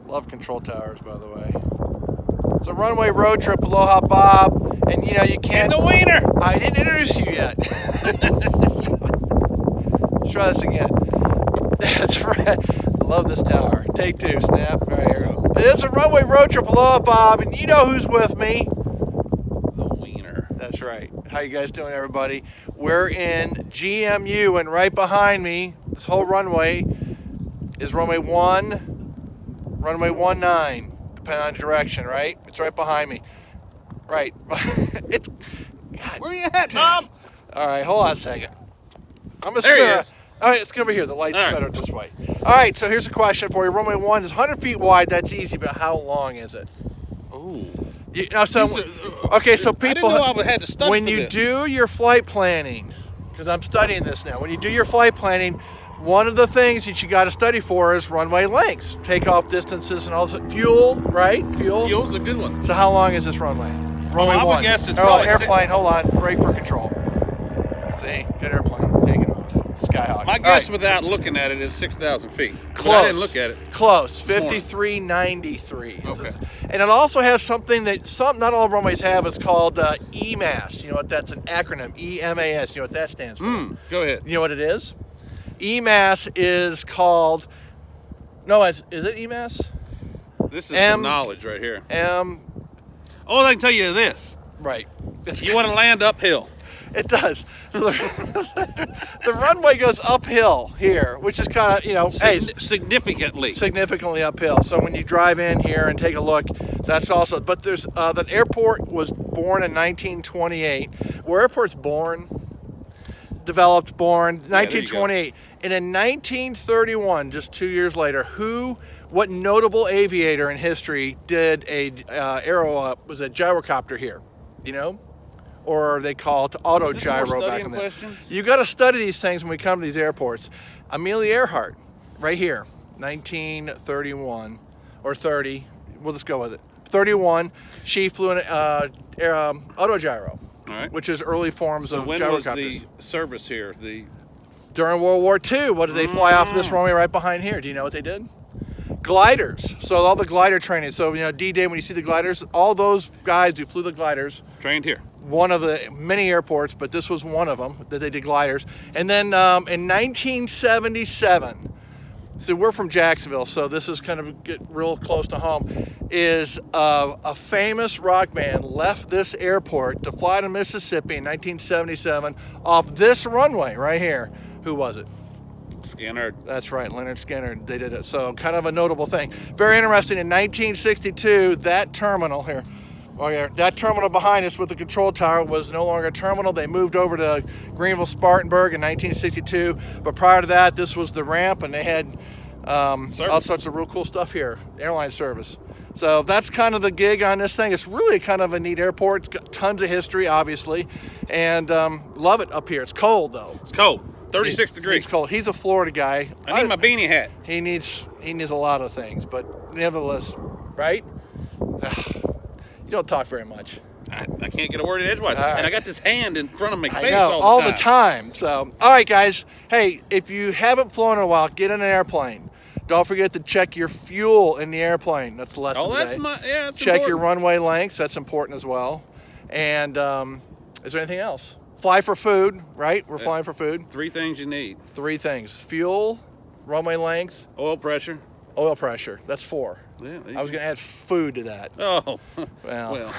Love control towers, by the way. It's a Runway Roadtrip, Aloha Bob, and you know you can't. And the wiener. I didn't introduce you yet. Let's try this again. That's right. Love this tower. Take two. Snap. All right, here we go. It's a Runway Roadtrip, Aloha Bob, and you know who's with me. The wiener. That's right. How you guys doing, everybody? We're in GMU, and right behind me, this whole runway is runway 1, runway 19, depending on the direction, right? It's right behind me. Right. God. Where you at, Tom? All right, hold on a second. I'm gonna There he spin. is. All right, let's get over here. The light's All right. better this way. All right, so here's a question for you. Runway 1 is 100 feet wide. That's easy, but how long is it? Ooh. You know, so These are- okay, so I didn't people, know I had to study when for you this. do your flight planning, because I'm studying this now, when you do your flight planning, one of the things that you got to study for is runway lengths, takeoff distances, and all this. Fuel, right? Fuel. Fuel's a good one. So how long is this runway? Runway I would 1. guess it's oh, probably airplane. Hold on. Brake for control. See, good airplane. Taking off. Skyhawk. My All guess right. without looking at it is 6,000 feet. But Close. I didn't look at it. Close. this morning. 5393. Okay. And it also has something that not all runways have. It's called EMAS. You know what? That's an acronym. EMAS. You know what that stands for? Go ahead. You know what it is? EMAS is called. No, is it EMAS? This is some knowledge right here. Oh, I can tell you this. right. You want to land uphill. It does. So the runway goes uphill here, which is kind of, you know, Significantly. uphill. So when you drive in here and take a look, that's also, but there's, the airport was born in 1928. Where airport's born, developed, born, 1928. And in 1931, just 2 years later, what notable aviator in history did a was a gyrocopter here, you know? Or they call it auto Is this more gyro back studying in the questions? You got to study these things when we come to these airports. Amelia Earhart, right here, 1931 or 30. We'll just go with it. 31. She flew an auto gyro, All right. which is early forms So of when was gyrocopters. the service here? During World War II, what did they fly off this runway right behind here? Do you know what they did? Gliders. So all the glider training. So you know D-Day, when you see the gliders, all those guys who flew the gliders. Trained here. One of the many airports, but this was one of them that they did gliders. And then in 1977, so we're from Jacksonville, so this is kind of get real close to home, is a famous rock band left this airport to fly to Mississippi in 1977 off this runway right here. Who was it? Skinner. That's right, Leonard Skinner. They did it. So kind of a notable thing. Very interesting. In 1962, that terminal here, that terminal behind us with the control tower was no longer a terminal. They moved over to Greenville, Spartanburg in 1962. But prior to that, this was the ramp, and they had all sorts of real cool stuff here, airline service. So that's kind of the gig on this thing. It's really kind of a neat airport. It's got tons of history, obviously, and love it up here. It's cold, though. It's cold. 36 degrees. It's cold. He's a Florida guy. I need my beanie hat. He needs a lot of things, but nevertheless, right? You don't talk very much. I can't get a word in edgewise. Right. And I got this hand in front of my I face know, all the time. So, all right, guys. Hey, if you haven't flown in a while, get in an airplane. Don't forget to check your fuel in the airplane. That's the lesson today. That's Check important. your runway lengths. That's important as well. And is there anything else? Fly for food, right? We're flying for food. 3 things you need. 3 things: fuel, runway length, Oil pressure. oil pressure. That's 4. Yeah, I was going to add food to that. Oh, Well,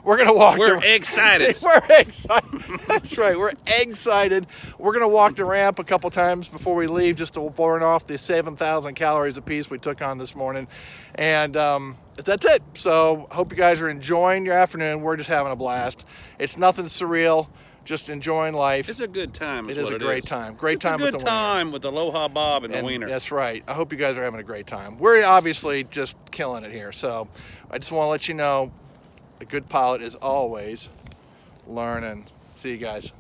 we're going to walk. we're excited. We're excited. That's right. We're excited. We're going to walk the ramp a couple times before we leave just to burn off the 7,000 calories apiece we took on this morning. And that's it. So hope you guys are enjoying your afternoon. We're just having a blast. It's nothing surreal. Just enjoying life. It's a good time. It is a great time. Great time with with the the wiener. time with the Aloha Bob and the wiener. That's right. I hope you guys are having a great time. We're obviously just killing it here. So I just want to let you know, a good pilot is always learning. See you guys.